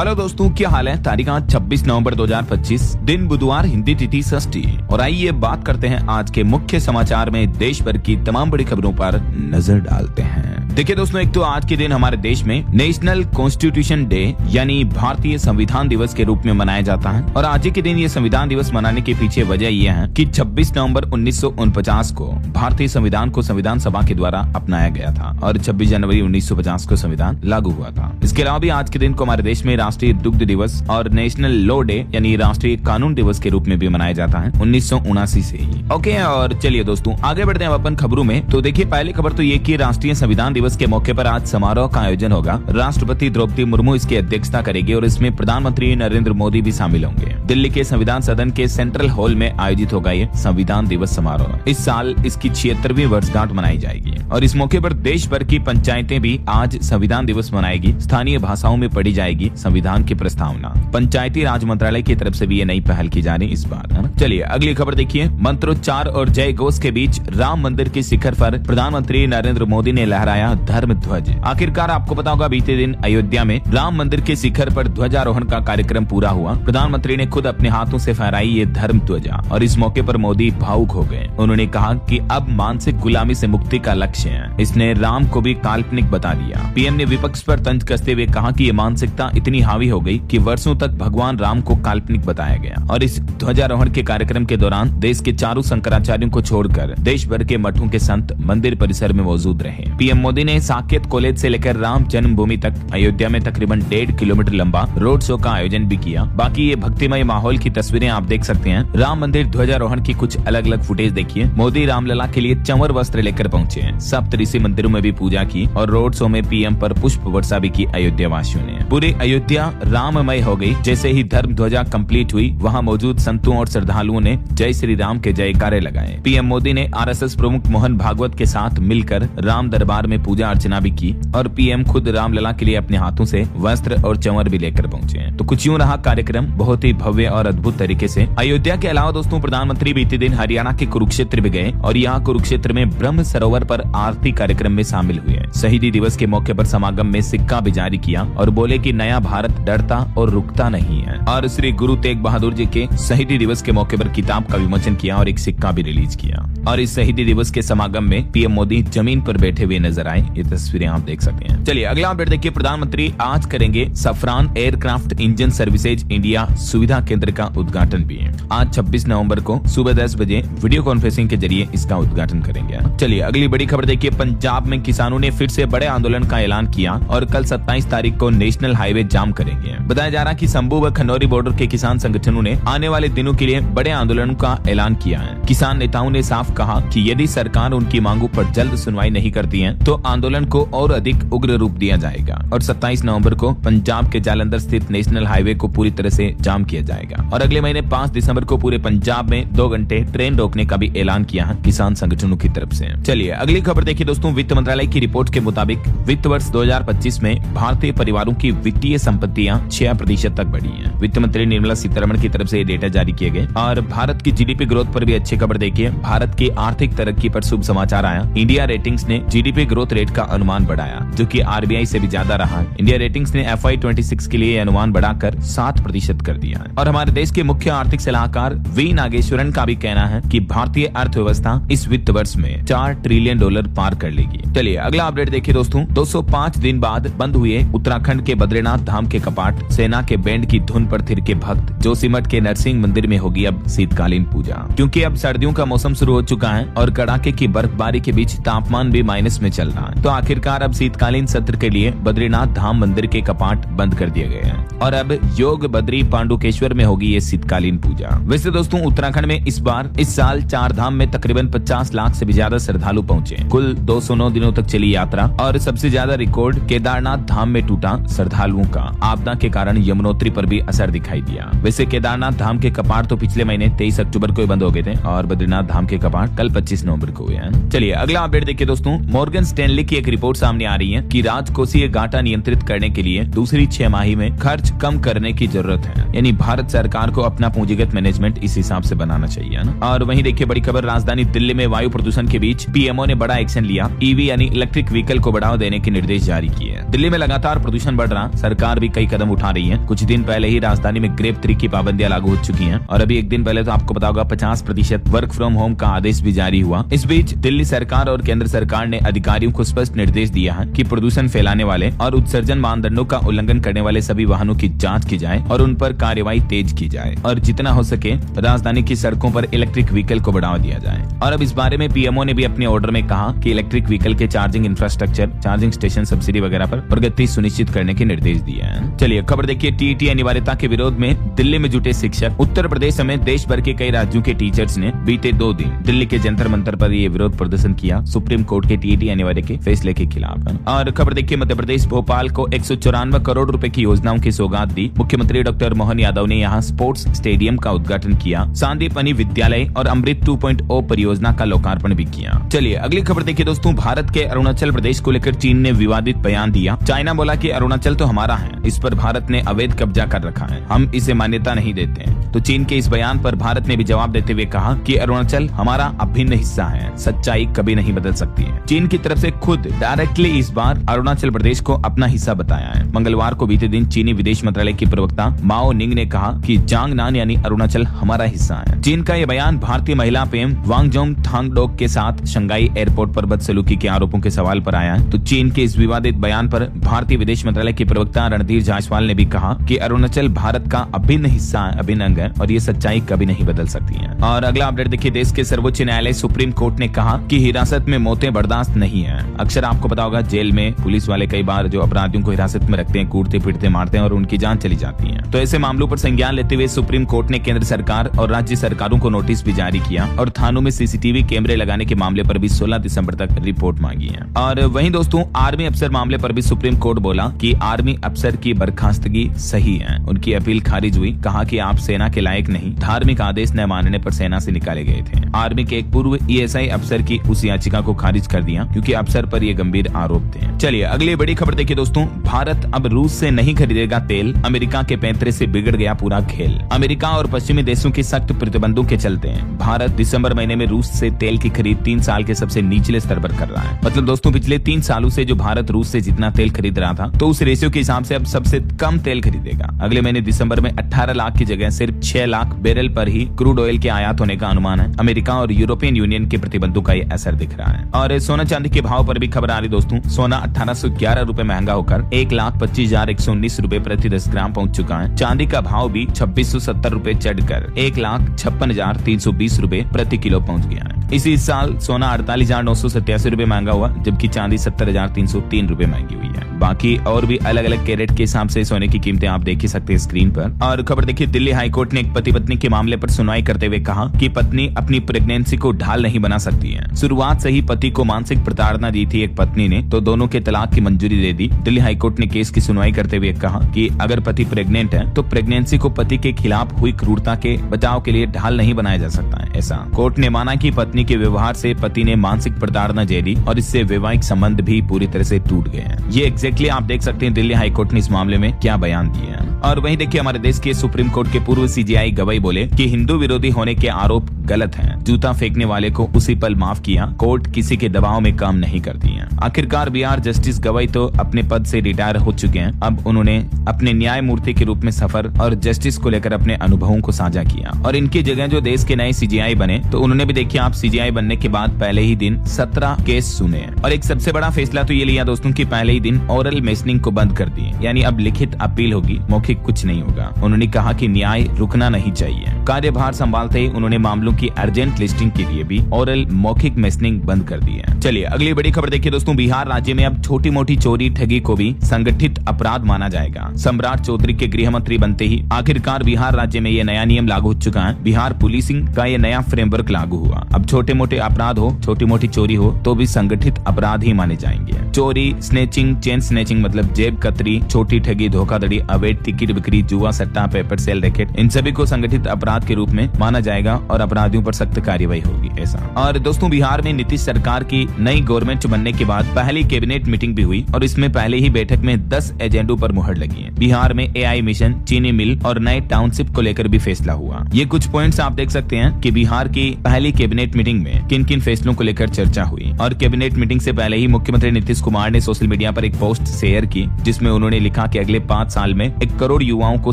Hello दोस्तों, क्या हाल है। तारीख आज 26 नवंबर 2025, दिन बुधवार, हिंदी तिथि षष्ठी। और आइए बात करते हैं आज के मुख्य समाचार में देश भर की तमाम बड़ी खबरों पर नजर डालते हैं। देखिए दोस्तों, एक तो आज के दिन हमारे देश में नेशनल कॉन्स्टिट्यूशन डे यानी भारतीय संविधान दिवस के रूप में मनाया जाता है। और आज के दिन ये संविधान दिवस मनाने के पीछे वजह यह है कि 26 नवंबर 1949 को भारतीय संविधान को संविधान सभा के द्वारा अपनाया गया था और 26 जनवरी 1950 को संविधान लागू हुआ था। इसके अलावा भी आज के दिन को हमारे देश में राष्ट्रीय दुग्ध दिवस और नेशनल लॉ डे यानी राष्ट्रीय कानून दिवस के रूप में भी मनाया जाता है 1979 से ही। ओके, और चलिए दोस्तों आगे बढ़ते हैं अपन खबरों में। तो देखिए, पहली खबर तो ये कि राष्ट्रीय संविधान दिवस के मौके पर आज समारोह का आयोजन होगा। राष्ट्रपति द्रौपदी मुर्मू इसकी अध्यक्षता करेगी और इसमें प्रधानमंत्री नरेंद्र मोदी भी शामिल होंगे। दिल्ली के संविधान सदन के सेंट्रल हॉल में आयोजित होगा ये संविधान दिवस समारोह। इस साल इसकी 76वीं वर्षगांठ मनाई जाएगी और इस मौके पर देश भर की पंचायतें भी आज संविधान दिवस मनाएगी। स्थानीय भाषाओं में पढ़ी जाएगी संविधान की प्रस्तावना। पंचायती राज मंत्रालय की तरफ से भी ये नई पहल की जा रही इस बार, है ना। चलिए अगली खबर देखिए। मंत्रोच्चार और जय घोष के बीच राम मंदिर की शिखर पर प्रधानमंत्री नरेंद्र मोदी ने लहराया धर्म ध्वज। आखिरकार आपको पता होगा, बीते दिन अयोध्या में राम मंदिर के शिखर पर ध्वजारोहण का कार्यक्रम पूरा हुआ। प्रधानमंत्री ने खुद अपने हाथों से फहराई ये धर्म ध्वजा और इस मौके पर मोदी भावुक हो गए। उन्होंने कहा कि अब मानसिक गुलामी से मुक्ति का लक्ष्य है। इसने राम को भी काल्पनिक बता दिया। पीएम ने विपक्ष पर तंज कसते हुए कहा कि ये मानसिकता इतनी हावी हो गई कि वर्षों तक भगवान राम को काल्पनिक बताया गया। और इस ध्वजारोहण के कार्यक्रम के दौरान देश के चारों शंकराचार्यों को छोड़कर देश भर के मठों के संत मंदिर परिसर में मौजूद रहे। पीएम मोदी ने साकेत कॉलेज से लेकर राम जन्मभूमि तक अयोध्या में तकरीबन 1.5 किलोमीटर लंबा रोड शो का आयोजन भी किया। बाकी ये भक्तिमय माहौल की तस्वीरें आप देख सकते हैं। राम मंदिर ध्वजारोहण की कुछ अलग अलग फुटेज देखिए। मोदी रामलला के लिए चंवर वस्त्र लेकर पहुंचे। सप्तऋषि मंदिरों में भी पूजा की और रोड शो में पीएम पर पुष्प वर्षा भी की अयोध्या वासियों ने। पूरी अयोध्या राममय हो गई। जैसे ही धर्म ध्वजा कंप्लीट हुई, वहां मौजूद संतों और श्रद्धालुओं ने जय श्री राम के जयकारे लगाए। पीएम मोदी ने आरएसएस प्रमुख मोहन भागवत के साथ मिलकर राम दरबार में पूजा अर्चना भी की और पीएम खुद रामलला के लिए अपने हाथों से वस्त्र और चंवर भी लेकर पहुंचे। तो कुछ यूं रहा कार्यक्रम, बहुत ही भव्य और अद्भुत तरीके से। अयोध्या के अलावा दोस्तों, प्रधानमंत्री बीते दिन हरियाणा के कुरुक्षेत्र भी गए और यहाँ कुरुक्षेत्र में ब्रह्म सरोवर पर आरती कार्यक्रम में शामिल हुए। शहीदी दिवस के मौके पर समागम में सिक्का भी जारी किया और बोले कि नया भारत डरता और रुकता नहीं है। और श्री गुरु तेग बहादुर जी के शहीदी दिवस के मौके पर किताब का विमोचन किया और एक सिक्का भी रिलीज किया। और इस शहीदी दिवस के समागम में पीएम मोदी जमीन पर बैठे हुए नजर आए। ये तस्वीरें आप देख सकते हैं। चलिए अगला अपडेट देखिए। प्रधानमंत्री आज करेंगे सफरान एयरक्राफ्ट इंजन सर्विसेज इंडिया सुविधा केंद्र का उद्घाटन भी है। आज 26 नवंबर को सुबह 10 बजे वीडियो कॉन्फ्रेंसिंग के जरिए इसका उद्घाटन करेंगे। चलिए अगली बड़ी खबर देखिए। पंजाब में किसानों ने फिर से बड़े आंदोलन का ऐलान किया और कल 27 तारीख को नेशनल हाईवे जाम करेंगे। बताया जा रहा है कि संभू व खनौरी बॉर्डर के किसान संगठनों ने आने वाले दिनों के लिए बड़े आंदोलन का ऐलान किया है। किसान नेताओं ने साफ कहा कि यदि सरकार उनकी मांगों पर जल्द सुनवाई नहीं करती है तो आंदोलन को और अधिक उग्र रूप दिया जाएगा। और 27 नवंबर को पंजाब के जालंधर स्थित नेशनल हाईवे को पूरी तरह से जाम किया जाएगा। और अगले महीने 5 दिसंबर को पूरे पंजाब में 2 घंटे ट्रेन रोकने का भी ऐलान किया है किसान संगठनों की तरफ से। चलिए अगली खबर देखिए दोस्तों। वित्त मंत्रालय की रिपोर्ट के मुताबिक वित्त वर्ष 2025 में भारतीय परिवारों की वित्तीय संपत्तियां 6% तक बढ़ी हैं। वित्त मंत्री निर्मला सीतारमण की तरफ से ये डेटा जारी किए गए। और भारत की जीडीपी ग्रोथ पर भी अच्छी खबर देखिए। भारत की आर्थिक तरक्की पर शुभ समाचार आया। इंडिया रेटिंग्स ने जीडीपी ग्रोथ रेट का अनुमान बढ़ाया, जो कि आरबीआई से भी ज्यादा रहा। इंडिया रेटिंग्स ने FY26 के लिए अनुमान बढ़ाकर 7% कर दिया है। और हमारे देश के मुख्य आर्थिक सलाहकार वी नागेश्वरन का भी कहना है कि भारतीय अर्थव्यवस्था इस वित्त वर्ष में $4 ट्रिलियन पार कर लेगी। चलिए अगला अपडेट देखिए दोस्तों। 205 दिन बाद बंद हुए उत्तराखंड के बद्रीनाथ धाम के कपाट। सेना के बैंड की धुन पर थिरके भक्त। जोशीमठ के नरसिंह मंदिर में होगी अब शीतकालीन पूजा, क्योंकि अब सर्दियों का मौसम शुरू हो चुका है और कड़ाके की बर्फबारी के बीच तापमान भी माइनस में चल रहा है। तो आखिरकार अब शीतकालीन सत्र के लिए बद्रीनाथ धाम मंदिर के कपाट बंद कर दिए गए हैं और अब योग बद्री पांडुकेश्वर में होगी ये शीतकालीन पूजा। वैसे दोस्तों, उत्तराखंड में इस साल 4 धाम में तकरीबन 50 लाख से भी ज्यादा श्रद्धालु पहुंचे। कुल 209 दिनों तक चली यात्रा और सबसे ज्यादा रिकॉर्ड केदारनाथ धाम में टूटा श्रद्धालुओं का। आपदा के कारण यमुनोत्री पर भी असर दिखाई दिया। वैसे केदारनाथ धाम के कपाट तो पिछले महीने 23 अक्टूबर को बंद हो गए थे और बद्रीनाथ धाम के कपाट कल 25 नवंबर को हुए हैं। चलिए अगला अपडेट देखिए दोस्तों। मॉर्गन स्टैनली की एक रिपोर्ट सामने आ रही है कि राजकोषीय घाटा नियंत्रित करने के लिए दूसरी 6 माही में खर्च कम करने की जरूरत है। यानी भारत सरकार को अपना पूंजीगत मैनेजमेंट इस हिसाब से बनाना चाहिए ना। और वहीं देखिए बड़ी खबर, राजधानी दिल्ली में वायु प्रदूषण के बीच पीएमओ ने बड़ा एक्शन लिया। ईवी यानी इलेक्ट्रिक व्हीकल को बढ़ावा देने के निर्देश जारी किए। दिल्ली में लगातार प्रदूषण बढ़ रहा, सरकार भी कई कदम उठा रही है। कुछ दिन पहले ही राजधानी में ग्रेप 3 की पाबंदियां लागू हो चुकी हैं और अभी एक दिन पहले तो आपको पता होगा 50% वर्क फ्रॉम होम का आदेश भी जारी हुआ। इस बीच दिल्ली सरकार और केंद्र सरकार ने अधिकारियों को स्पष्ट निर्देश दिया है कि प्रदूषण फैलाने वाले और उत्सर्जन मानदंडों का उल्लंघन करने वाले सभी वाहनों की जांच की जाए और उन पर कार्रवाई तेज की जाए और जितना हो सके राजधानी की सड़कों पर इलेक्ट्रिक व्हीकल को बढ़ावा दिया जाए। और अब इस बारे में पीएमओ ने भी अपने ऑर्डर में कहा कि इलेक्ट्रिक व्हीकल के charging infrastructure, charging station subsidy वगैरह पर प्रगति सुनिश्चित करने के निर्देश दिए हैं। चलिए खबर देखिए, टीईटी अनिवार्यता के विरोध में दिल्ली में जुटे शिक्षक। उत्तर प्रदेश समेत देश भर के कई राज्यों के टीचर्स ने बीते 2 दिन दिल्ली के जंतर मंतर पर ये विरोध प्रदर्शन किया सुप्रीम कोर्ट के टीईटी अनिवार्य के फैसले के खिलाफ। और खबर देखिए, मध्य प्रदेश भोपाल को 194 करोड़ रुपए की योजनाओं की सौगात दी। मुख्यमंत्री डॉक्टर मोहन यादव ने यहाँ स्पोर्ट्स स्टेडियम का उद्घाटन किया। सांदीपनी विद्यालय और अमृत 2.0 परियोजना का लोकार्पण भी किया। चलिए अगली खबर देखिए दोस्तों, भारत के अरुणाचल प्रदेश को लेकर चीन ने विवादित बयान दिया। चाइना बोला कि अरुणाचल तो हमारा है, इस पर भारत ने अवैध कब्जा कर रखा है, हम इसे मान्यता नहीं देते हैं। तो चीन के इस बयान पर भारत ने भी जवाब देते हुए कहा कि अरुणाचल हमारा अभिन्न हिस्सा है, सच्चाई कभी नहीं बदल सकती है। चीन की तरफ से खुद डायरेक्टली इस बार अरुणाचल प्रदेश को अपना हिस्सा बताया है। मंगलवार को बीते दिन चीनी विदेश मंत्रालय की प्रवक्ता माओ निंग ने कहा कि जांगनान यानी अरुणाचल हमारा हिस्सा है। चीन का यह बयान भारतीय महिला पेम वांगजोम थांगडोक के साथ शंघाई एयरपोर्ट पर बदसलूकी के आरोपों के सवाल पर आया है। तो चीन के इस विवादित बयान पर भारतीय विदेश मंत्रालय के प्रवक्ता रणधीर जायसवाल ने भी कहा कि अरुणाचल भारत का अभिन्न हिस्सा है, अभिन्न अंग है और ये सच्चाई कभी नहीं बदल सकती है। और अगला अपडेट देखिए, देश के सर्वोच्च न्यायालय सुप्रीम कोर्ट ने कहा कि हिरासत में मौतें बर्दाश्त नहीं है। अक्सर आपको पता होगा जेल में पुलिस वाले कई बार जो अपराधियों को हिरासत में रखते हैं, कूटते पीटते मारते हैं और उनकी जान चली जाती है। तो ऐसे मामलों पर संज्ञान लेते हुए सुप्रीम कोर्ट ने केंद्र सरकार और राज्य सरकारों को नोटिस भी जारी किया और थानों में सीसीटीवी कैमरे लगाने के मामले पर भी 16 दिसंबर तक रिपोर्ट मांगी है। और वहीं दोस्तों आर्मी अफसर मामले पर भी सुप्रीम कोर्ट बोला कि आर्मी अफसर की बर्खास्तगी सही है। उनकी अपील खारिज हुई, कहा कि आप सेना के लायक नहीं, धार्मिक आदेश न मानने पर सेना से निकाले गए थे। आर्मी के एक पूर्व ईएसआई अफसर की उस याचिका को खारिज कर दिया क्योंकि अफसर पर ये गंभीर आरोप थे। चलिए अगली बड़ी खबर देखिए दोस्तों, भारत अब रूस से नहीं खरीदेगा तेल, अमेरिका के पैंतरे से बिगड़ गया पूरा खेल। अमेरिका और पश्चिमी देशों के सख्त प्रतिबंधों के चलते भारत दिसंबर महीने में रूस से तेल की खरीद 3 साल के सबसे निचले स्तर पर कर रहा है। मतलब दोस्तों पिछले 3 सालों से जो भारत रूस से जितना तेल खरीद रहा था तो उस रेशियो के हिसाब से अब सबसे कम तेल खरीदेगा। अगले महीने दिसंबर में 18 लाख की जगह सिर्फ 6 लाख बैरल पर ही क्रूड ऑयल के आयात होने का अनुमान है। अमेरिका और यूरोपियन यूनियन के प्रतिबंधों का ये असर दिख रहा है। और सोना चांदी के भाव पर भी खबर आ रही दोस्तों, सोना 1811 रुपए महंगा होकर 1,25,119 रुपए प्रति 10 ग्राम पहुंच चुका है। चांदी का भाव भी 2670 रुपए चढ़कर 1,56,320 रुपए प्रति किलो पहुंच गया है। इसी साल सोना 48,987 रुपए महंगा हुआ, जबकि चांदी 70,303 रुपए महंगी हुई है। बाकी और भी अलग अलग कैरेट के हिसाब से सोने की कीमतें आप देख ही सकते हैं स्क्रीन पर। और खबर देखिए, दिल्ली हाईकोर्ट ने एक पति पत्नी के मामले पर सुनवाई करते हुए कहा कि पत्नी अपनी प्रेगनेंसी को ढाल नहीं बना सकती है। शुरुआत से ही पति को मानसिक प्रताड़ना दी थी एक पत्नी ने, तो दोनों के तलाक की मंजूरी दे दी। दिल्ली हाईकोर्ट ने केस की सुनवाई करते हुए कहा कि अगर पति प्रेग्नेंट है तो प्रेगनेंसी को पति के खिलाफ हुई क्रूरता के बचाव के लिए ढाल नहीं बनाया जा सकता है। ऐसा कोर्ट ने माना कि पत्नी के व्यवहार से पति ने मानसिक प्रताड़ना झेली और इससे वैवाहिक संबंध भी पूरी तरह से टूट गए हैं। ये एग्जैक्टली आप देख सकते हैं दिल्ली हाईकोर्ट ने इस मामले में क्या बयान दिया है। और वहीं देखिए, हमारे देश के सुप्रीम कोर्ट के पूर्व सीजेआई गवाई बोले कि हिंदू विरोधी होने के आरोप गलत हैं। जूता फेंकने वाले को उसी पल माफ किया, कोर्ट किसी के दबाव में काम नहीं करती है। आखिरकार बिहार जस्टिस गवाई तो अपने पद से रिटायर हो चुके हैं। अब उन्होंने अपने न्यायमूर्ति के रूप में सफर और जस्टिस को लेकर अपने अनुभवों को साझा किया और इनकी जगह जो देश के नए सीजेआई बने तो उन्होंने भी देखिए आप सीजेआई बनने के बाद पहले ही दिन 17 केस सुने और एक सबसे बड़ा फैसला तो ये लिया दोस्तों कि पहले ही दिन ओरल मेसनिंग को बंद कर दिए, यानी अब लिखित अपील होगी, मौखिक कुछ नहीं होगा। उन्होंने कहा कि न्याय रुकना नहीं चाहिए। कार्यभार संभालते ही उन्होंने मामलों की अर्जेंट लिस्टिंग के लिए भी ओरल मौखिक मेसनिंग बंद कर दी है। चलिए अगली बड़ी खबर देखिए दोस्तों, बिहार राज्य में अब छोटी मोटी चोरी ठगी को भी संगठित अपराध माना जाएगा। सम्राट चौधरी के गृह मंत्री बनते ही आखिरकार बिहार राज्य में ये नया नियम लागू हो चुका है। बिहार पुलिसिंग का ये नया फ्रेमवर्क लागू हुआ। अब छोटे मोटे अपराध हो, छोटी मोटी चोरी हो तो भी संगठित अपराध ही माने जाएंगे। चोरी, स्नेचिंग, चेन स्नेचिंग मतलब जेब कतरी, छोटी ठगी, धोखाधड़ी, अवैध टिकट बिक्री, जुआ, सट्टा, पेपर सेल, रैकेट, इन सभी को संगठित अपराध के रूप में माना जाएगा और अपराधियों पर सख्त कार्रवाई होगी ऐसा। और दोस्तों बिहार में नीतीश सरकार की नई गवर्नमेंट बनने के बाद पहली कैबिनेट मीटिंग भी हुई और इसमें पहले ही बैठक में 10 एजेंडों पर मुहर लगी है। बिहार में AI मिशन, चीनी मिल और नए टाउनशिप को लेकर भी फैसला हुआ। ये कुछ पॉइंट्स आप देख सकते हैं कि बिहार की पहली कैबिनेट मीटिंग में किन किन फैसलों को लेकर चर्चा हुई। और कैबिनेट मीटिंग से पहले ही मुख्यमंत्री नीतीश कुमार ने सोशल मीडिया पर एक पोस्ट शेयर की जिसमें उन्होंने लिखा कि अगले 5 साल में 1 करोड़ युवाओं को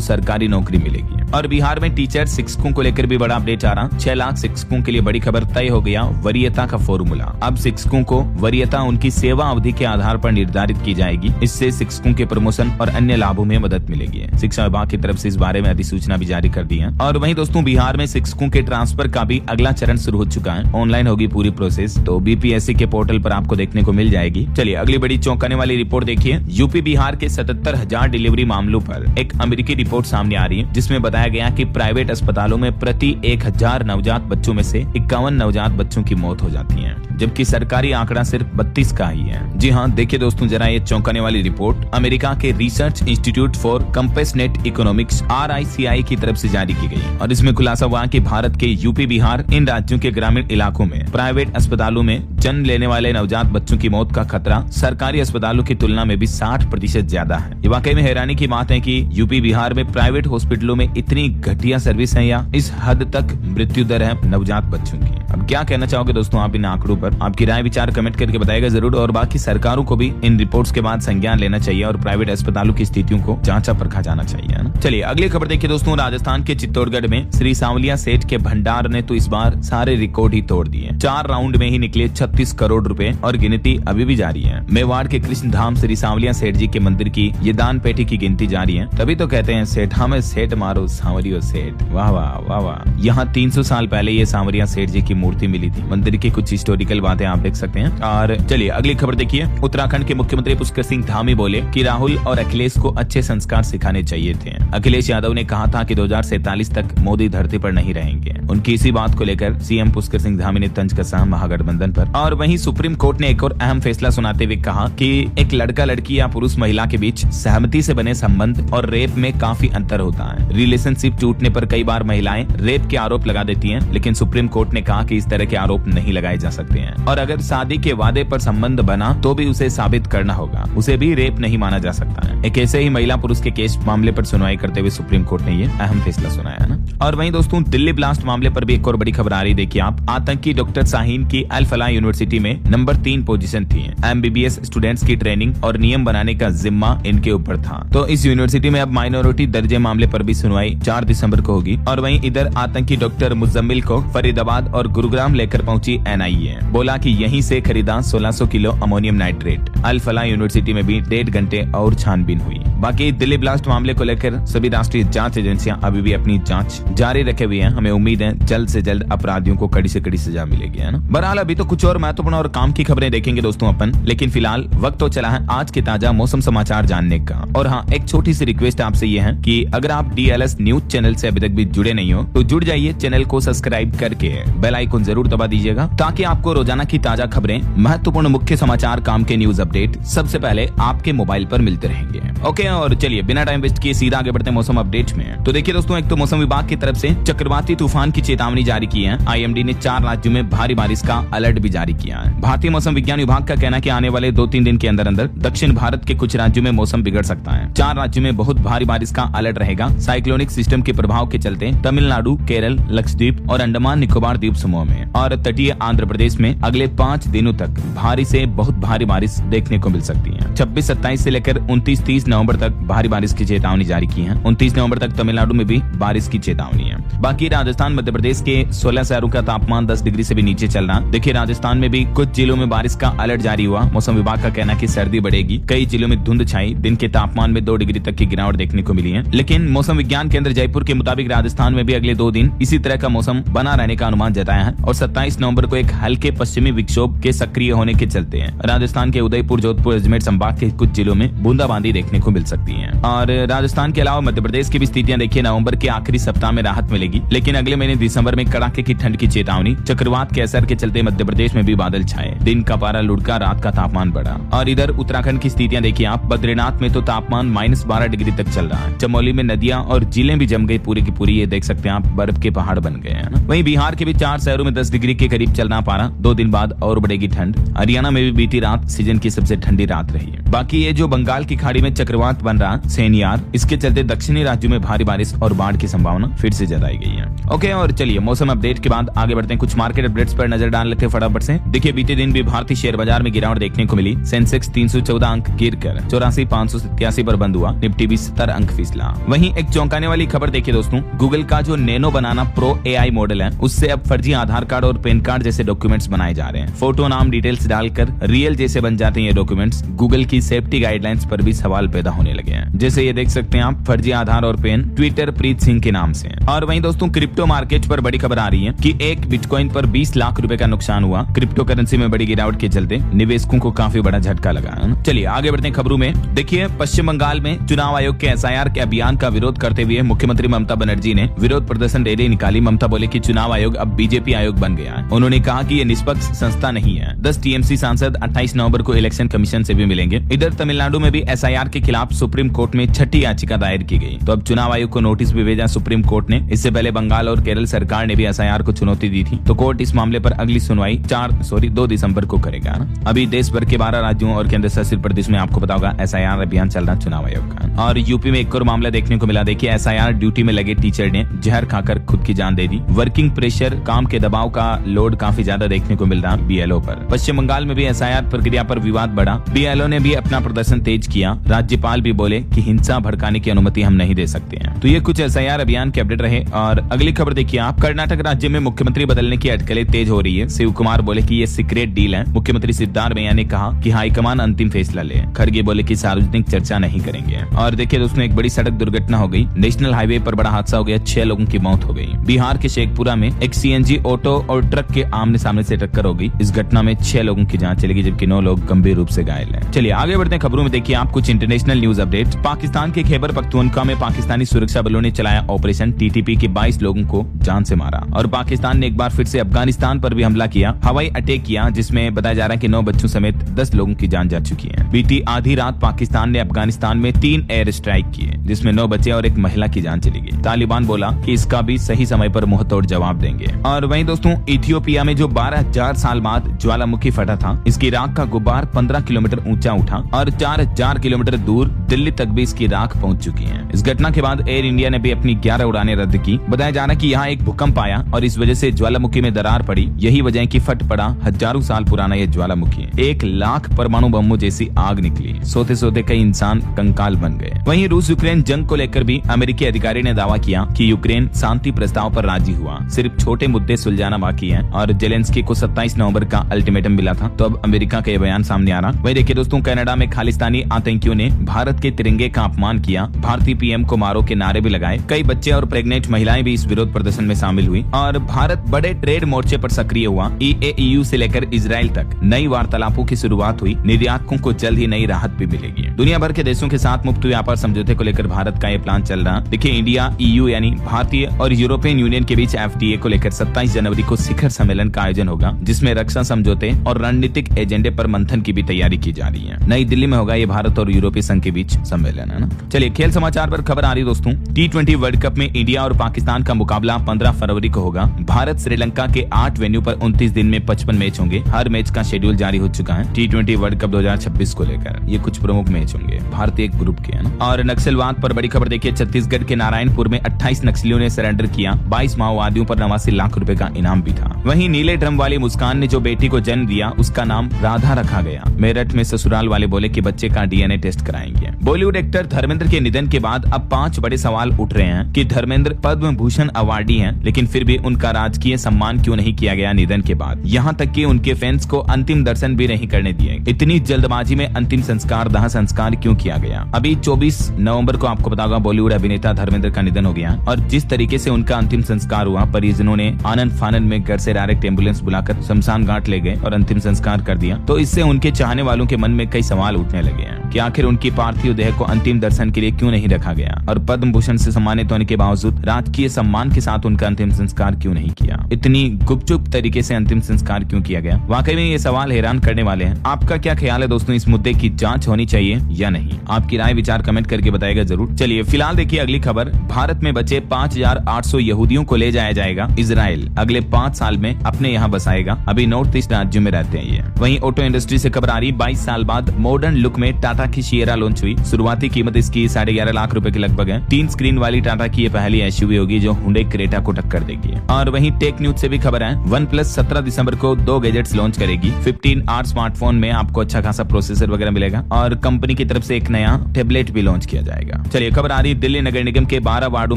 सरकारी नौकरी मिलेगी। और बिहार में टीचर, शिक्षकों को लेकर भी बड़ा अपडेट आ रहा। 6 लाख शिक्षकों के लिए बड़ी खबर, तय हो गया वरीयता का फॉर्मूला। अब शिक्षकों को वरीयता उनकी सेवा अवधि के आधार पर निर्धारित की जाएगी। इससे शिक्षकों के प्रमोशन और अन्य लाभों में मदद मिलेगी। शिक्षा विभाग की तरफ से इस बारे में अधिसूचना भी जारी कर दी है। और वहीं दोस्तों बिहार में शिक्षकों के ट्रांसफर का भी अगला चरण शुरू हो चुका है। ऑनलाइन होगी पूरी प्रोसेस, तो BPSC के पोर्टल पर आपको देखने को मिल जाएगी। चलिए अगली बड़ी चौंकाने वाली रिपोर्ट देखिए। यूपी बिहार के 77,000 डिलीवरी मामलों पर एक अमेरिकी रिपोर्ट सामने आ रही है जिसमें बताया गया कि प्राइवेट अस्पतालों में प्रति 1000 नवजात बच्चों में से 51 नवजात बच्चों की मौत हो जाती है, जबकि सरकारी आंकड़ा सिर्फ 32 का ही है। जी हाँ, देखिए दोस्तों जरा ये चौंकाने वाली रिपोर्ट अमेरिका के research institute for compassionate economics RICI की तरफ से जारी की गई और इसमें खुलासा हुआ कि भारत के यूपी बिहार इन राज्यों के ग्रामीण इलाकों में प्राइवेट अस्पतालों में जन्म लेने वाले नवजात बच्चों की मौत का खतरा सरकारी अस्पतालों की तुलना में भी 60% ज्यादा है। ये वाकई में हैरानी की बात है कि यूपी बिहार में प्राइवेट हॉस्पिटलों में इतनी घटिया सर्विस है या इस हद तक मृत्यु दर है नवजात बच्चों की। अब क्या कहना चाहोगे दोस्तों आप इन आंकड़ों पर? आपकी राय विचार कमेंट करके बताएगा जरूर। और बाकी सरकारों को भी इन रिपोर्ट्स के बाद संज्ञान लेना चाहिए और प्राइवेट अस्पतालों की स्थितियों को जांचा परखा जाना चाहिए, है ना। चलिए अगली खबर देखिए दोस्तों। राजस्थान के चित्तौड़गढ़ में श्री सांवलिया सेठ के भंडार ने तो इस बार सारे रिकॉर्ड ही तोड़ दिए। 4 राउंड में ही निकले 36 करोड़ रुपए और गिनती अभी भी जारी है। मेवाड़ के कृष्ण धाम श्री सांवलिया सेठ जी के मंदिर की ये दान पेटी की गिनती जारी है। तभी तो कहते हैं सेठा में सेठ मारो सांवरियो सेठ। वाह वाह वाह वाह। यहाँ 300 साल पहले ये सांवरिया सेठ जी की मूर्ति मिली थी। मंदिर की कुछ हिस्टोरिकल बातें आप देख सकते हैं। और चलिए अगली खबर देखिए। उत्तराखंड के मुख्यमंत्री पुष्कर सिंह धामी बोले कि राहुल और अखिलेश को अच्छे संस्कार सिखाने चाहिए थे। अखिलेश यादव ने कहा था कि 2047 तक मोदी धरती पर नहीं रहेंगे। उनकी इसी बात को लेकर सीएम पुष्कर सिंह धामी ने तंज कसा महागठबंधन पर। और वहीं सुप्रीम कोर्ट ने एक और अहम फैसला सुनाते हुए कहा कि एक लड़का लड़की या पुरुष महिला के बीच सहमति से बने संबंध और रेप में काफी अंतर होता है। रिलेशनशिप टूटने पर कई बार महिलाएं रेप के आरोप लगा देती हैं, लेकिन सुप्रीम कोर्ट ने कहा कि इस तरह के आरोप नहीं लगाए जा सकते हैं। और अगर शादी के वादे पर संबंध बना तो भी उसे साबित करना होगा, उसे भी रेप नहीं माना जा सकता है। एक ऐसे ही महिला पुरुष के केस मामले पर सुनवाई करते हुए सुप्रीम कोर्ट ने ये अहम फैसला सुनाया है ना। और वहीं दोस्तों दिल्ली ब्लास्ट मामले पर भी एक और बड़ी खबर आ रही। देखिए आप, आतंकी डॉक्टर शाहीन की अल फलाह यूनिवर्सिटी में नंबर 3 पोजीशन थी। MBBS स्टूडेंट्स की ट्रेनिंग और नियम बनाने का जिम्मा इनके ऊपर था। तो इस यूनिवर्सिटी में अब माइनॉरिटी दर्जे मामले पर भी सुनवाई 4 दिसंबर को होगी। और वहीं इधर आतंकी डॉक्टर मुजम्मिल को फरीदाबाद और गुरुग्राम लेकर पहुंची NIA। बोला कि यहीं से खरीदा 1600 किलो अमोनियम नाइट्रेट। अल फलाह यूनिवर्सिटी में भी 1.5 घंटे और छानबीन हुई। बाकी दिल्ली ब्लास्ट मामले को लेकर सभी राष्ट्रीय जांच एजेंसियां अभी भी अपनी जांच जारी रखे हुए हैं। हमें उम्मीद है जल्द से जल्द अपराधियों को कड़ी से कड़ी सजा मिलेगी, है ना। बहरहाल अभी तो कुछ और महत्वपूर्ण और काम की खबरें देखेंगे दोस्तों अपन, लेकिन फिलहाल वक्त तो चला है आज के ताजा मौसम समाचार जानने का। और हाँ, एक छोटी सी रिक्वेस्ट आपसे ये है कि अगर आप DLS न्यूज चैनल से अभी तक भी जुड़े नहीं हो तो जुड़ जाइए। चैनल को सब्सक्राइब करके बेल आइकन जरूर दबा दीजिएगा ताकि आपको रोजाना की ताजा खबरें, महत्वपूर्ण मुख्य समाचार, काम के न्यूज अपडेट सबसे पहले आपके मोबाइल पर मिलते रहेंगे। ओके, और चलिए बिना टाइम वेस्ट किए सीधा आगे बढ़ते हैं मौसम अपडेट में। तो देखिए दोस्तों, एक तो मौसम विभाग की तरफ से चक्रवाती तूफान की चेतावनी जारी की है। IMD ने 4 राज्यों में भारी बारिश का अलर्ट भी जारी किया है। भारतीय मौसम विज्ञान विभाग का कहना है कि आने वाले 2-3 दिन के अंदर अंदर दक्षिण भारत के कुछ राज्यों में मौसम बिगड़ सकता है। 4 राज्यों में बहुत भारी बारिश का अलर्ट रहेगा। साइक्लोनिक सिस्टम के प्रभाव के चलते तमिलनाडु, केरल, लक्षद्वीप और अंडमान निकोबार द्वीप समूह में और तटीय आंध्र प्रदेश में अगले 5 दिनों तक भारी से बहुत भारी बारिश देखने को मिल सकती है। 26-27 से लेकर 29-30 नवंबर तक भारी बारिश की चेतावनी जारी की है। 29 नवंबर तक तमिलनाडु में भी बारिश की चेतावनी है। बाकी राजस्थान, मध्य प्रदेश के 16 शहरों का तापमान 10 डिग्री से भी नीचे चल रहा। देखिए राजस्थान में भी कुछ जिलों में बारिश का अलर्ट जारी हुआ। मौसम विभाग का कहना है कि सर्दी बढ़ेगी। कई जिलों में धुंध छाई। दिन के तापमान में 2 डिग्री तक की गिरावट देखने को मिली है। लेकिन मौसम विज्ञान केंद्र जयपुर के मुताबिक राजस्थान में भी अगले 2 दिन इसी तरह का मौसम बना रहने का अनुमान जताया है। और 27 नवंबर को एक हल्के पश्चिमी विक्षोभ के सक्रिय होने के चलते राजस्थान के उदयपुर, जोधपुर, अजमेर संभाग के कुछ जिलों में बूंदाबांदी देखने को मिल सकती है। और राजस्थान के अलावा मध्य प्रदेश की भी स्थितियां देखिए, नवंबर के आखिरी सप्ताह में राहत मिलेगी, लेकिन अगले महीने दिसंबर में कड़ाके की ठंड की चेतावनी। चक्रवात के असर के चलते मध्य प्रदेश में भी बादल छाए, दिन का पारा लुढ़का, रात का तापमान बढ़ा। और इधर उत्तराखंड की स्थितियां देखिए आप, बद्रीनाथ में तो तापमान -12 डिग्री तक चल रहा है। चमोली में नदियां और झीलें भी जम गई पूरी की पूरी, ये देख सकते हैं आप, बर्फ के पहाड़ बन गए हैं ना। वहीं बिहार के भी 4 शहरों में 10 डिग्री के करीब चल रहा पारा, 2 दिन बाद और बढ़ेगी ठंड। हरियाणा में भी बीती रात सीजन की सबसे ठंडी रात रही है। बाकी ये जो बंगाल की खाड़ी में चक्रवात बन रहा सेनियार, इसके चलते दक्षिणी राज्यों में भारी बारिश और बाढ़ की संभावना फिर से जताई गई है। ओके, और चलिए मौसम अपडेट के बाद आगे बढ़ते हैं, कुछ मार्केट अपडेट्स पर नजर डाल लेते हैं फटाफट से। देखिए बीते दिन भी भारतीय शेयर बाजार में गिरावट देखने को मिली। सेंसेक्स 314 अंक गिरकर 84,587 पर बंद हुआ। निफ्टी भी 70 अंक फिसला। वहीं एक चौंकाने वाली खबर देखिए दोस्तों, गूगल का जो नैनो बनाना प्रो AI मॉडल है, उससे अब फर्जी आधार कार्ड और पैन कार्ड जैसे डॉक्यूमेंट्स बनाए जा रहे हैं। फोटो, नाम, डिटेल्स डालकर रियल जैसे बन जाते हैं ये डॉक्यूमेंट्स। गूगल की सेफ्टी गाइडलाइंस पर भी सवाल पैदा होने लगे हैं। जैसे ये देख सकते हैं आप, फर्जी आधार और पेन ट्विटर प्रीत सिंह के नाम से। और वहीं दोस्तों क्रिप्टो मार्केट पर बड़ी खबर आ रही है कि एक बिटकॉइन पर 20 लाख रुपए का नुकसान हुआ। क्रिप्टो करेंसी में बड़ी गिरावट के चलते निवेशकों को काफी बड़ा झटका लगा है। चलिए आगे बढ़ते हैं खबरों में। देखिए पश्चिम बंगाल में चुनाव आयोग के SIR के अभियान का विरोध करते हुए मुख्यमंत्री ममता बनर्जी ने विरोध प्रदर्शन रैली निकाली। ममता बोले कि चुनाव आयोग अब बीजेपी आयोग बन गया है। उन्होंने कहा कि ये निष्पक्ष संस्था नहीं है। 10 TMC सांसद 28 नवंबर को इलेक्शन कमीशन से भी मिलेंगे। इधर तमिलनाडु में भी SIR के खिलाफ सुप्रीम कोर्ट में 6ठी याचिका दायर की गई। तो अब चुनाव आयोग को नोटिस भी भेजा सुप्रीम कोर्ट ने। इससे पहले बंगाल और केरल सरकार ने भी SIR को चुनौती दी थी। तो कोर्ट इस मामले पर अगली सुनवाई 2 दिसंबर को करेगा। अभी देश भर के 12 राज्यों और केंद्र शासित प्रदेश में आपको पता होगा SIR अभियान चल रहा चुनाव आयोग का। और यूपी में एक और मामला देखने को मिला। देखिए SIR ड्यूटी में लगे टीचर ने जहर खाकर खुद की जान दे दी। वर्किंग प्रेशर, काम के दबाव का लोड काफी ज्यादा देखने को मिल रहा BLO पर। पश्चिम बंगाल में भी SIR प्रक्रिया पर विवाद बढ़ा। BLO ने भी अपना प्रदर्शन तेज किया। राज्यपाल भी बोले कि हिंसा भड़काने की अनुमति हम नहीं दे सकते हैं। तो ये कुछ SIR अभियान के अपडेट रहे। और अगली खबर देखिए आप, कर्नाटक राज्य में मुख्यमंत्री बदलने की अटकलें तेज हो रही है। शिव कुमार बोले कि ये सीक्रेट डील है। मुख्यमंत्री सिद्धारमैया ने कहा कि हाईकमान अंतिम फैसला ले। खड़गे बोले कि सार्वजनिक चर्चा नहीं करेंगे। और देखिए दोस्तों, एक बड़ी सड़क दुर्घटना हो गई। नेशनल हाईवे पर बड़ा हादसा हो गया, 6 लोगों की मौत हो गई। बिहार के शेखपुरा में एक CNG ऑटो और ट्रक के आमने सामने से टक्कर हो गई। इस घटना में 6 लोगों की जान चली गई, जबकि 9 लोग गंभीर रूप से घायल हैं। चलिए आगे बढ़ते हैं खबरों में। देखिए आप कुछ इंटरनेशनल न्यूज अपडेट। पाकिस्तान के खैबर पख्तूनख्वा में पाकिस्तानी सुरक्षा बलों ने चलाया ऑपरेशन। TTP के 22 लोगों को जान से मारा। और पाकिस्तान ने एक बार फिर से अफगानिस्तान पर भी हमला किया, हवाई अटैक किया, जिसमें बताया जा रहा है कि 9 बच्चों समेत 10 लोगों की जान जा चुकी है। बीती आधी रात पाकिस्तान ने अफगानिस्तान में 3 एयर स्ट्राइक किए, जिसमें 9 बच्चे और एक महिला की जान चली गई। तालिबान बोला कि इसका भी सही समय पर मुंहतोड़ जवाब देंगे। और वहीं दोस्तों इथियोपिया में जो 12,000 साल बाद ज्वालामुखी फटा था, इसकी राख का गुब्बार 15 किलोमीटर ऊंचा उठा और 4,000 किलोमीटर दूर दिल्ली तक भी इसकी राख पहुंच चुकी है। इस घटना के बाद एयर इंडिया ने भी अपनी 11 उड़ानें रद्द की। बताया जा रहा है कि यहाँ एक भूकंप आया और इस वजह से ज्वालामुखी में दरार पड़ी। यही वजह है कि फट पड़ा हजारों साल पुराना ये ज्वालामुखी। 1 लाख परमाणु बमों जैसी आग निकली। सोते सोते कई इंसान कंकाल बन गए। वहीं रूस यूक्रेन जंग को लेकर भी अमेरिकी अधिकारी ने दावा किया कि यूक्रेन शांति प्रस्ताव पर राजी हुआ, सिर्फ छोटे मुद्दे सुलझाना बाकी है। और जेलेंस्की को 27 नवंबर का अल्टीमेटम मिला था। तो अब अमेरिका का ये बयान सामने आ रहा। वहीं देखिए दोस्तों, कनाडा में खालिस्तानी आतंकियों ने भारत के तिरंगे का अपमान किया। भारतीय PM को मारो के नारे भी लगाए। कई बच्चे और प्रेग्नेंट महिलाएं भी इस विरोध प्रदर्शन में शामिल हुई। और भारत बड़े ट्रेड मोर्चे पर सक्रिय हुआ। EU से लेकर इजराइल तक नई वार्तालापों की शुरुआत हुई। निर्यातकों को जल्द ही नई राहत भी मिलेगी। दुनिया भर के देशों के साथ मुक्त व्यापार समझौते को लेकर भारत का ये प्लान चल रहा। देखिए इंडिया EU यानी भारतीय और यूरोपियन यूनियन के बीच FTA को लेकर 27 जनवरी को शिखर सम्मेलन का आयोजन होगा, जिसमें रक्षा समझौते और रणनीतिक एजेंडे पर मंथन की भी तैयारी की जा रही है। नई दिल्ली में होगा ये भारत और यूरोपीय संघ के बीच सम्मेलन, है ना। चलिए खेल समाचार पर खबर आ रही दोस्तों। T20 वर्ल्ड कप में इंडिया और पाकिस्तान का मुकाबला 15 फरवरी को होगा। भारत श्रीलंका के 8 वेन्यू पर 29 दिन में 55 मैच होंगे। हर मैच का शेड्यूल जारी हो चुका है। T20 वर्ल्ड कप 2026 को लेकर ये कुछ प्रमुख मैच होंगे भारतीय ग्रुप के, है ना। और नक्सलवाद पर बड़ी खबर देखिए। छत्तीसगढ़ के नारायणपुर में 28 नक्सलियों ने सरेंडर किया। 22 माओवादियों पर 89 लाख रुपए का इनाम भी था। वहीं नीले ड्रम वाली मुस्कान ने जो बेटी को जन्म दिया, उसका नाम राधा रखा गया। मेरठ में ससुराल वाले बोले कि बच्चे का DNA टेस्ट कराएंगे। बॉलीवुड एक्टर धर्मेंद्र के निधन के बाद अब 5 बड़े सवाल उठ रहे हैं कि धर्मेंद्र पद्म भूषण अवार्डी हैं, लेकिन फिर भी उनका राजकीय सम्मान क्यों नहीं किया गया निधन के बाद। यहाँ तक कि उनके फैंस को अंतिम दर्शन भी नहीं करने दिए। इतनी जल्दबाजी में अंतिम संस्कार, दाह संस्कार क्यों किया गया। अभी 24 नवंबर को आपको पता होगा बॉलीवुड अभिनेता धर्मेंद्र का निधन हो गया और जिस तरीके से उनका अंतिम संस्कार हुआ, परिजनों ने आनंद फानंद में घर से डायरेक्ट एम्बुलेंस बुलाकर शमशान घाट ले गए और अंतिम संस्कार कर दिया। तो इससे उनके चाहने वालों के मन में कई सवाल उठने लगे हैं। कि आखिर उनकी पार्थिव देह को अंतिम दर्शन के लिए क्यों नहीं रखा गया और पद्म भूषण से सम्मानित होने के बावजूद राजकीय सम्मान के साथ उनका अंतिम संस्कार क्यों नहीं किया। इतनी गुपचुप तरीके से अंतिम संस्कार क्यों किया गया। वाकई में ये सवाल हैरान करने वाले हैं। आपका क्या ख्याल है दोस्तों, इस मुद्दे की जांच होनी चाहिए या नहीं? आपकी राय विचार कमेंट करके बताएगा जरूर। चलिए फिलहाल देखिए अगली खबर। भारत में बचे 5800 यहूदियों को ले जाया जाएगा इजराइल। अगले 5 साल में अपने यहाँ बसाएगा। अभी नॉर्थ ईस्ट राज्यों में रहते हैं ये। वहीं ऑटो इंडस्ट्री से खबर आ रही, 22 साल बाद मॉडर्न लुक में टाटा की सिएरा लॉन्च हुई। शुरुआती कीमत इसकी 11.5 लाख रुपए के लगभग है। 3 स्क्रीन वाली टाटा की ये पहली एसयूवी होगी जो हुंडई क्रेटा को टक्कर देगी। और वहीं टेक न्यूज से भी खबर है, OnePlus 17 दिसंबर को 2 गैजेट्स लॉन्च करेगी। 15R स्मार्टफोन में आपको अच्छा खासा प्रोसेसर वगैरह मिलेगा और कंपनी की तरफ से एक नया टैबलेट भी लॉन्च किया जाएगा। चलिए खबर आ रही, दिल्ली नगर निगम के 12 वार्डों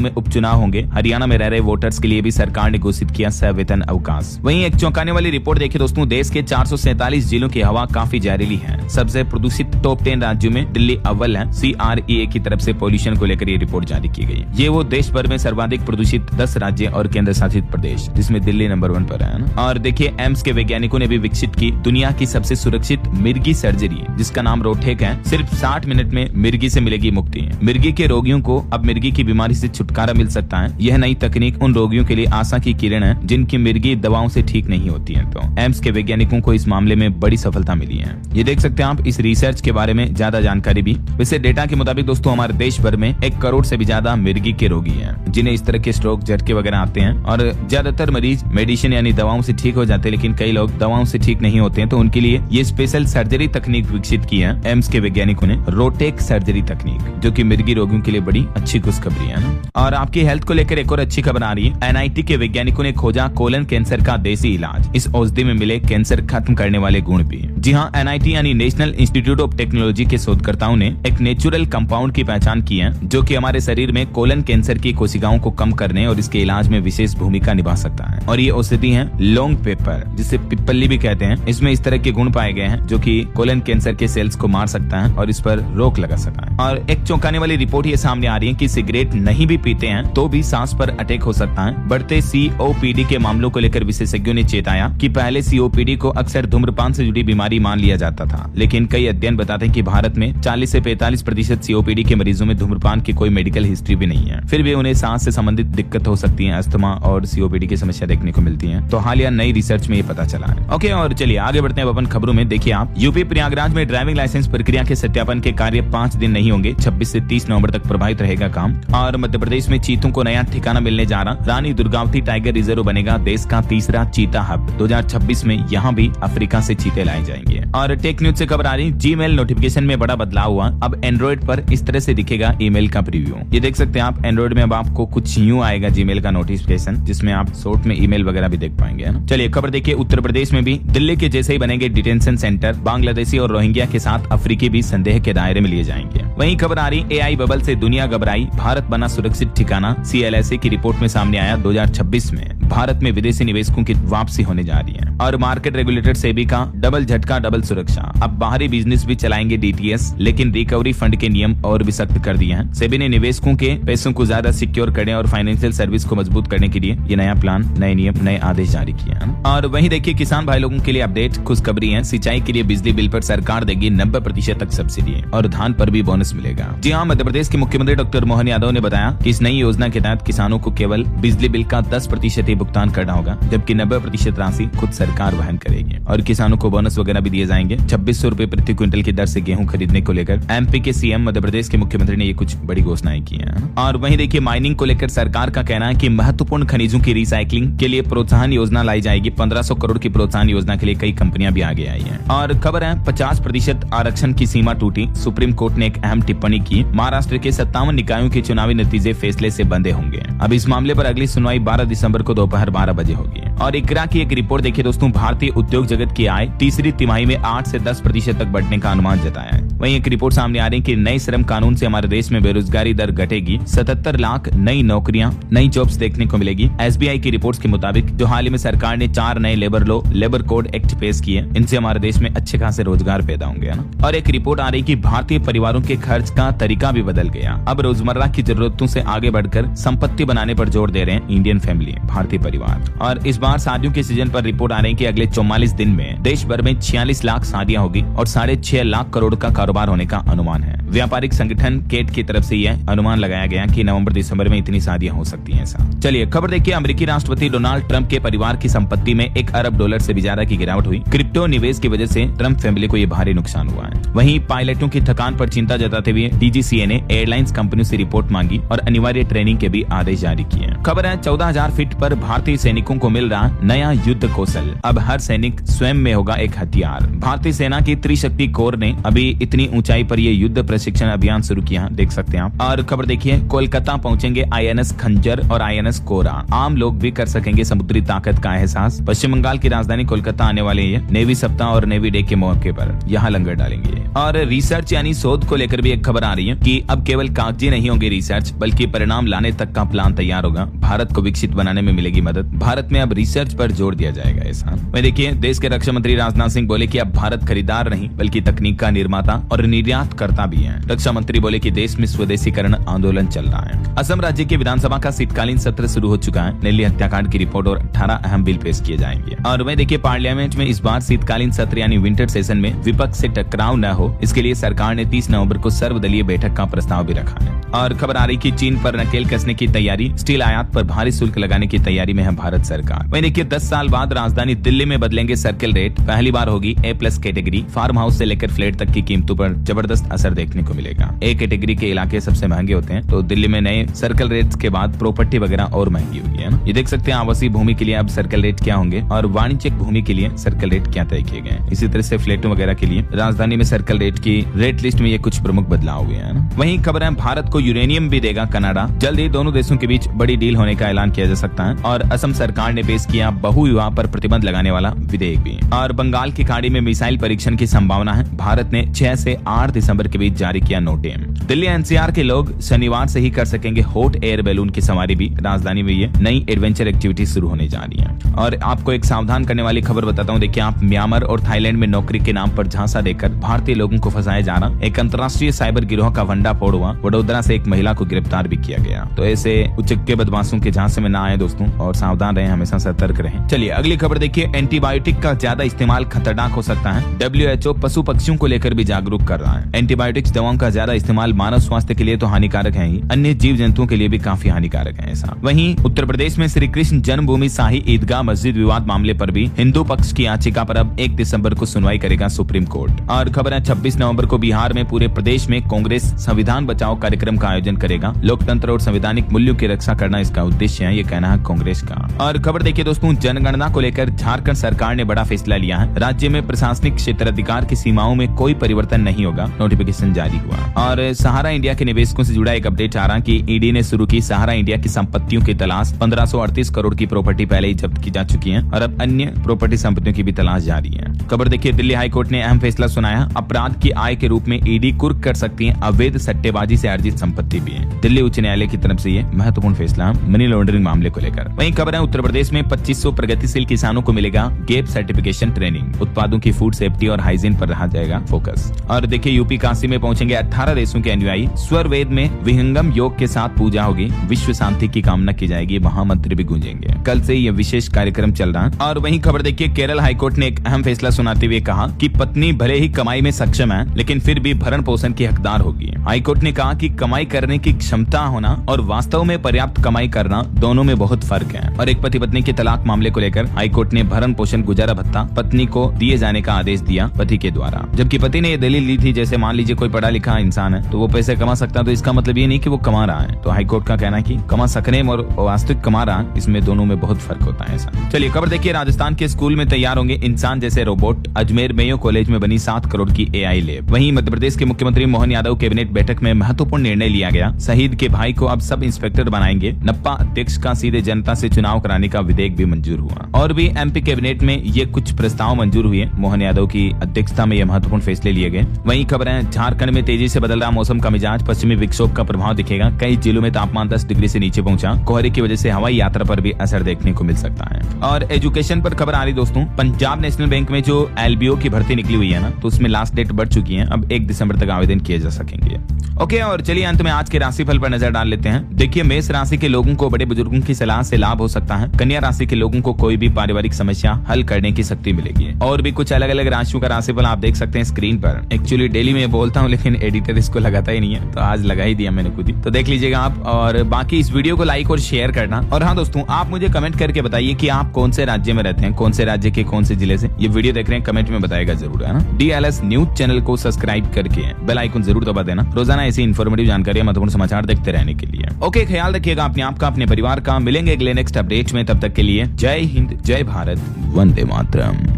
में उपचुनाव होंगे। हरियाणा में रह रहे वोटर्स के लिए भी सरकार ने घोषित किया सवेतन अवकाश। वहीं एक चौंकाने वाली रिपोर्ट देखिए दोस्तों, देश के 447 जिलों की हवा काफी जहरीली है। सबसे प्रदूषित टॉप 10 राज्यों में दिल्ली अव्वल है। CREA की तरफ से पोल्यूशन को लेकर ये रिपोर्ट जारी की गई। ये वो देश भर में सर्वाधिक प्रदूषित 10 राज्य और केंद्र शासित प्रदेश, जिसमें दिल्ली नंबर 1 पर है ना। और देखिए एम्स के वैज्ञानिकों ने भी विकसित की दुनिया की सबसे सुरक्षित मिर्गी सर्जरी, जिसका नाम रोटेक है। सिर्फ 60 मिनट में मिर्गी से मिलेगी मुक्ति। मिर्गी के रोगियों को अब मिर्गी की बीमारी से छुटकारा मिल सकता है। यह नई तकनीक उन रोगियों के लिए आशा की किरण है जिनकी मिर्गी दवाओं से ठीक नहीं होती है। तो एम्स के वैज्ञानिकों को इस मामले में बड़ी सफलता मिली है। ये देख सकते हैं आप इस रिसर्च के बारे में ज्यादा जानकारी भी। वैसे डेटा के मुताबिक दोस्तों हमारे देश भर में 1 करोड़ से भी ज्यादा मिर्गी के रोगी हैं, जिन्हें इस तरह के स्ट्रोक, झटके वगैरह आते हैं। और ज्यादातर मरीज मेडिसिन यानी दवाओं से ठीक हो जाते हैं, लेकिन कई लोग दवाओं से ठीक नहीं होते हैं। तो उनके लिए ये स्पेशल सर्जरी तकनीक विकसित की है एम्स के वैज्ञानिकों ने, रोटेक सर्जरी तकनीक, जो कि मिर्गी रोगियों के लिए बड़ी अच्छी खुशखबरी है ना। और आपकी हेल्थ को लेकर एक और अच्छी खबर आ रही है। NIT के वैज्ञानिकों ने खोजा कोलन कैंसर का देसी इलाज। इस औषधि में मिले कैंसर खत्म करने वाले गुण भी। जी हाँ, NIT यानी नेशनल इंस्टीट्यूट ऑफ टेक्नोलॉजी के शोधकर्ताओं ने एक नेचुरल कंपाउंड की पहचान की है, जो कि हमारे शरीर में कोलन कैंसर की कोशिकाओं को कम करने और इसके इलाज में विशेष भूमिका निभा सकता है। और ये औषधि है लॉन्ग पेपर, जिसे पिप्पली भी कहते हैं। इसमें इस तरह के गुण पाए गए हैं जो कि कोलन कैंसर के सेल्स को मार सकता है और इस पर रोक लगा सकता है। और एक चौंकाने वाली रिपोर्ट ये सामने आ रही है कि सिगरेट नहीं भी पीते हैं तो भी सांस पर अटैक हो सकता है। बढ़ते COPD के मामलों को लेकर विशेषज्ञों ने चेताया कि पहले COPD को अक्सर धूम्रपान से जुड़ी बीमारी मान लिया जाता था, लेकिन कई अध्ययन बताते हैं कि भारत में 40 से 45% COPD के मरीजों में धूम्रपान की कोई मेडिकल हिस्ट्री भी नहीं है। फिर भी उन्हें सांस से संबंधित दिक्कत हो सकती है, अस्थमा और COPD की समस्या देखने को मिलती है। तो हालिया नई रिसर्च में ये पता चला है। ओके, और चलिए आगे बढ़ते हैं अपन खबरों में। देखिए आप, यूपी प्रयागराज में ड्राइविंग लाइसेंस प्रक्रिया के सत्यापन के कार्य 5 दिन नहीं होंगे। 26 से 30 नवंबर तक प्रभावित रहेगा काम। और मध्य प्रदेश में चीतों को नया ठिकाना मिलने जा रहा। रानी दुर्गावती टाइगर रिजर्व बनेगा देश का तीसरा चीता हब। 2026 में यहाँ भी अफ्रीका से चीते लाए जाएंगे। और टेक न्यूज से खबर आ रही, Gmail नोटिफिकेशन में बड़ा बदलाव हुआ। अब एंड्रॉइड पर इस तरह से दिखेगा ईमेल का प्रीव्यू। ये देख सकते हैं आप, एंड्रॉइड में अब आपको कुछ यूं आएगा Gmail का नोटिफिकेशन, जिसमें आप शॉर्ट में ईमेल वगैरह भी देख पाएंगे, है ना। चलिए खबर देखिए, उत्तर प्रदेश में भी दिल्ली के जैसे ही बनेंगे डिटेंशन सेंटर। बांग्लादेशी और रोहिंग्या के साथ अफ्रीकी भी संदेह के दायरे में लिए जाएंगे। वहीं खबर आ रही, AI बबल से दुनिया घबराई, भारत बना सुरक्षित ठिकाना। CLSA की रिपोर्ट में सामने आया 2026 में भारत में विदेशी निवेशकों की वापसी होने जा रही है। और मार्केट रेगुलेटर सेबी का डबल झटका, डबल सुरक्षा। अब बाहरी बिजनेस भी चलाएंगे DTS, लेकिन रिकवरी फंड के नियम और भी सख्त कर दिए हैं। सेबी ने निवेशकों के पैसों को ज्यादा सिक्योर करने और फाइनेंशियल सर्विस को मजबूत करने के लिए ये नया प्लान, नए नियम, नए आदेश जारी किए हैं। और वहीं देखिए किसान भाई लोगों के लिए अपडेट, खुशखबरी है। सिंचाई के लिए बिजली बिल पर सरकार देगी 90% तक सब्सिडी और धान पर भी बोनस मिलेगा। जी हाँ, मध्य प्रदेश के मुख्यमंत्री डॉक्टर मोहन यादव ने बताया कि इस नई योजना के तहत किसानों को केवल बिजली बिल का 10% ही भुगतान करना होगा, जबकि 90% राशि खुद सरकार वहन करेगी। और किसानों को बोनस वगैरह भी दिए जाएंगे। 2600 रुपए प्रति क्विंटल की दर से गेहूं खरीदने को लेकर MP के CM मध्य प्रदेश के मुख्यमंत्री ने ये कुछ बड़ी घोषणाएं की हैं। और वहीं देखिए माइनिंग को लेकर सरकार का कहना है कि महत्वपूर्ण खनिजों की रिसाइकलिंग के लिए प्रोत्साहन योजना लाई जाएगी। 1500 करोड़ की प्रोत्साहन योजना के लिए कई कंपनियां भी आगे आई हैं। और खबर है 50% आरक्षण की सीमा टूटी, सुप्रीम कोर्ट ने एक अहम टिप्पणी की। महाराष्ट्र के 57 निकायों के चुनावी नतीजे फैसले से बंधे होंगे। अब इस मामले पर अगली सुनवाई 12 दिसंबर को दोपहर 12 बजे होगी। और इकरा की एक रिपोर्ट देखिए दोस्तों, भारतीय उद्योग जगत की आय तीसरी तिमाही में 8 से 10% तक बढ़ने का अनुमान जताया है। वहीं एक रिपोर्ट सामने आ रही है कि नए श्रम कानून से हमारे देश में बेरोजगारी दर घटेगी। 77 लाख नई नौकरियां, नई जॉब्स देखने को मिलेगी। SBI की रिपोर्ट्स के मुताबिक जो हाल ही में सरकार ने 4 नए labour law, labour code act पेश किए, इनसे हमारे देश में अच्छे खासे रोजगार पैदा होंगे, है ना। और एक रिपोर्ट आ रही कि भारतीय परिवारों के खर्च का तरीका भी बदल गया। अब रोजमर्रा की जरूरतों से आगे बढ़कर संपत्ति बनाने पर जोर दे रहे हैं इंडियन फैमिली, भारतीय परिवार। और इस बार शादियों के सीजन पर रिपोर्ट आ रही है कि अगले 44 दिन में देश भर में 46 लाख शादियां होगी और 6.5 लाख करोड़ का कारोबार कारोबार होने का अनुमान है। व्यापारिक संगठन केट की तरफ से यह अनुमान लगाया गया कि नवंबर दिसंबर में इतनी शादियां हो सकती हैं। ऐसा चलिए खबर देखिए, अमेरिकी राष्ट्रपति डोनाल्ड ट्रंप के परिवार की संपत्ति में $1 अरब से भी ज्यादा की गिरावट हुई। क्रिप्टो निवेश की वजह से ट्रंप फैमिली को यह भारी नुकसान हुआ है। वहीं पायलटों की थकान पर चिंता जताते हुए DGCA ने एयरलाइंस कंपनी से रिपोर्ट मांगी और अनिवार्य ट्रेनिंग के भी आदेश जारी किए। खबर है 14,000 फीट पर भारतीय सैनिकों को मिल रहा नया युद्ध कौशल। अब हर सैनिक स्वयं में होगा एक हथियार। भारतीय सेना की त्रिशक्ति कोर ने अभी इतनी ऊंचाई पर यह युद्ध प्रशिक्षण अभियान शुरू किया, देख सकते हैं आप। और खबर देखिए, कोलकाता पहुंचेंगे INS खंजर और INS कोरा। आम लोग भी कर सकेंगे समुद्री ताकत का एहसास। पश्चिम बंगाल की राजधानी कोलकाता आने वाले ये नेवी सप्ताह और नेवी डे के मौके पर यहाँ लंगर डालेंगे। और रिसर्च यानी शोध को लेकर भी एक खबर आ रही है कि अब केवल कागजी नहीं होंगे रिसर्च, बल्कि परिणाम लाने तक का प्लान तैयार होगा। भारत को विकसित बनाने में मिलेगी मदद। भारत में अब रिसर्च पर जोर दिया जाएगा। ऐसा वही देखिए, देश के रक्षा मंत्री राजनाथ सिंह बोले कि अब भारत खरीदार नहीं बल्कि तकनीक का निर्माता और निर्यात करता भी है। रक्षा मंत्री बोले कि देश में स्वदेशीकरण आंदोलन चल रहा है। असम राज्य की विधानसभा का शीतकालीन सत्र शुरू हो चुका है। दिल्ली हत्याकांड की रिपोर्ट और 18 अहम बिल पेश किए जाएंगे। और वही देखिए, पार्लियामेंट में इस बार शीतकालीन सत्र यानी विंटर सेशन में विपक्ष से टकराव न हो, इसके लिए सरकार ने 30 नवंबर को सर्वदलीय बैठक का प्रस्ताव भी रखा है। और खबर आ रही कि चीन पर नकेल कसने की तैयारी, स्टील आयात पर भारी शुल्क लगाने की तैयारी में है भारत सरकार। वहीं देखिए, 10 साल बाद राजधानी दिल्ली में बदलेंगे सर्कल रेट। पहली बार होगी A+ कैटेगरी। फार्म हाउस से लेकर फ्लैट तक की कीमतों पर जबरदस्त असर देखने को मिलेगा। A कैटेगरी के इलाके सबसे महंगे होते हैं, तो दिल्ली में नए सर्कल रेट्स के बाद प्रॉपर्टी वगैरह और महंगी हुई है ना। ये देख सकते हैं आवासीय भूमि के लिए अब सर्कल रेट क्या होंगे और वाणिज्यिक भूमि के लिए सर्कल रेट क्या तय किए गए। इसी तरह से फ्लैटों वगैरह के लिए राजधानी में सर्कल रेट की रेट लिस्ट में ये कुछ प्रमुख बदलाव हुए हैं। वहीं खबर है, भारत को यूरेनियम भी देगा कनाडा। जल्द ही दोनों देशों के बीच बड़ी डील होने का ऐलान किया जा सकता है। और असम सरकार ने पेश किया बहुविवाह पर प्रतिबंध लगाने वाला विधेयक भी। और बंगाल की खाड़ी में मिसाइल परीक्षण की संभावना है। भारत ने 6 से 8 दिसंबर के बीच जारी किया नोटिस। दिल्ली NCR के लोग शनिवार से ही कर सकेंगे हॉट एयर बैलून की सवारी भी। राजधानी में ये नई एडवेंचर एक्टिविटी शुरू होने जा रही है। और आपको एक सावधान करने वाली खबर बताता हूँ। देखिए, आप म्यांमार और थाईलैंड में नौकरी के नाम पर झांसा देकर भारतीय लोगों को फंसाया जा रहा। एक अंतर्राष्ट्रीय साइबर गिरोह का भंडाफोड़ हुआ। वडोदरा से एक महिला को गिरफ्तार भी किया गया। तो ऐसे उचक्के बदमाशों के झांसे में ना आए दोस्तों, और सावधान रहें, हमेशा सतर्क रहें। चलिए अगली खबर देखिए, एंटीबायोटिक का ज्यादा इस्तेमाल खतरनाक हो सकता है। WHO पशु पक्षियों को लेकर भी जागरूक कर रहा है। एंटीबायोटिक्स दवाओं का ज्यादा इस्तेमाल मानव स्वास्थ्य के लिए तो हानिकारक है ही, अन्य जीव जंतुओं के लिए भी काफी हानिकारक है। ऐसा वहीं उत्तर प्रदेश में श्री कृष्ण जन्मभूमि शाही ईदगाह मस्जिद विवाद मामले पर भी हिंदू पक्ष की याचिका पर अब 1 दिसंबर को सुनवाई करेगा सुप्रीम कोर्ट। और खबर है 26 नवंबर को बिहार में पूरे प्रदेश में कांग्रेस संविधान बचाओ कार्यक्रम का आयोजन करेगा। लोकतंत्र और संवैधानिक मूल्यों की रक्षा करना इसका उद्देश्य है, ये कहना है कांग्रेस का। और खबर देखिए दोस्तों, जनगणना को लेकर झारखंड सरकार ने बड़ा फैसला लिया है। राज्य में प्रशासनिक क्षेत्राधिकार की सीमाओं में कोई परिवर्तन नहीं होगा, नोटिफिकेशन जारी हुआ। और सहारा इंडिया के निवेशकों से जुड़ा एक अपडेट आ रहा कि ईडी ने शुरू की सहारा इंडिया की संपत्तियों की तलाश। 1538 करोड़ की प्रॉपर्टी पहले ही जब्त की जा चुकी है और अब अन्य प्रॉपर्टी संपत्तियों की भी तलाश जारी है। खबर देखिए, दिल्ली हाईकोर्ट ने अहम फैसला सुनाया। अपराध की आय के रूप में ईडी कुर्क कर सकती है अवैध सट्टेबाजी से अर्जित संपत्ति भी है। दिल्ली उच्च न्यायालय की तरफ से ये महत्वपूर्ण फैसला मनी लॉन्ड्रिंग मामले को लेकर। वहीं खबर है, उत्तर प्रदेश में 2500 प्रगतिशील किसानों को मिलेगा गैप सर्टिफिकेशन ट्रेनिंग। उत्पादों की फूड सेफ्टी और हाइजीन पर रहा जाएगा फोकस। और देखिए, यूपी काशी में पहुंचेंगे 18 देशों के अनुयायी। स्वर वेद में विहंगम योग के साथ पूजा होगी। विश्व शांति की कामना की जाएगी। महामंत्र भी गूंजेंगे। कल से यह विशेष कार्यक्रम चल रहा है। और वहीं खबर देखिए, केरल हाईकोर्ट ने एक अहम फैसला सुनाते हुए कहा कि पत्नी भले ही कमाई में सक्षम है, लेकिन फिर भी भरण पोषण की हकदार होगी। हाईकोर्ट ने कहा कि कमाई करने की क्षमता होना और वास्तव में पर्याप्त कमाई करना दोनों में बहुत फर्क है। और एक पति पत्नी के तलाक मामले को लेकर हाईकोर्ट ने भरण पोषण गुजारा भत्ता पत्नी को दिए जाने का आदेश दिया पति के द्वारा। जबकि पति ने यह दलील ली थी, जैसे मान लीजिए कोई पढ़ा लिखा इंसान है तो वो पैसे कमा सकता है, तो इसका मतलब ये नहीं कि वो कमा रहा है। तो हाईकोर्ट का कहना है कि कमा सकने में और वास्तविक कमा रहा है, इसमें दोनों में बहुत फर्क होता है। ऐसा चलिए खबर देखिए, राजस्थान के स्कूल में तैयार होंगे इंसान जैसे रोबोट। अजमेर मेयो कॉलेज में बनी 7 करोड़ की AI लैब। वहीं मध्य प्रदेश के मुख्यमंत्री मोहन यादव कैबिनेट बैठक में महत्वपूर्ण निर्णय लिया गया। शहीद के भाई को अब सब इंस्पेक्टर बनाएंगे। नप्पा अध्यक्ष का सीधे जनता से चुनाव कराने का विधेयक भी मंजूर हुआ। और भी MP कैबिनेट में ये कुछ प्रस्ताव मंजूर हुए। मोहन यादव की अध्यक्षता में ये महत्वपूर्ण फैसले लिए गए। वहीं खबर है, झारखंड में तेजी से बदल रहा मौसम का मिजाज। पश्चिमी विक्षोभ का प्रभाव दिखेगा। कई जिलों में तापमान 10 डिग्री से नीचे पहुंचा। कोहरे की वजह से हवाई यात्रा पर भी असर देखने को मिल सकता है। और एजुकेशन पर खबर आ रही दोस्तों, पंजाब नेशनल बैंक में जो LBO की भर्ती निकली हुई है ना, तो उसमें लास्ट डेट बढ़ चुकी है। अब 1 दिसंबर तक आवेदन किए जा सकेंगे। ओके, और चलिए अंत में आज के राशिफल पर नजर डाल लेते हैं। देखिए, मेष राशि के लोगों को बड़े बुजुर्गों की सलाह से लाभ हो सकता है। कन्या राशि के लोगों को कोई भी पारिवारिक समस्या हल करने की शक्ति मिलेगी। और भी कुछ अलग अलग राशियों का राशिफल आप देख सकते हैं स्क्रीन पर। एक्चुअली डेली में बोलता हूँ, लेकिन एडिटर इसको लगाता ही नहीं है, तो आज लगा ही दिया मैंने खुद ही। तो देख लीजिएगा आप, और बाकी इस वीडियो को लाइक और शेयर करना। और हाँ दोस्तों, आप मुझे कमेंट करके बताइए कि आप कौन से राज्य में रहते हैं, कौन से राज्य के कौन से जिले से ये वीडियो देख रहे हैं, कमेंट में बताएगा जरूर, है ना। DLS न्यूज चैनल को सब्सक्राइब करके बेल आइकन जरूर दबा देना, रोजाना ऐसी इन्फॉर्मेटिव जानकारी, महत्वपूर्ण समाचार देखते रहने के लिए। ओके, ख्याल रखिएगा अपने आप का, अपने परिवार का। मिलेंगे अगले नेक्स्ट अपडेट में, तब तक के लिए जय हिंद, जय भारत, वंदे मातरम।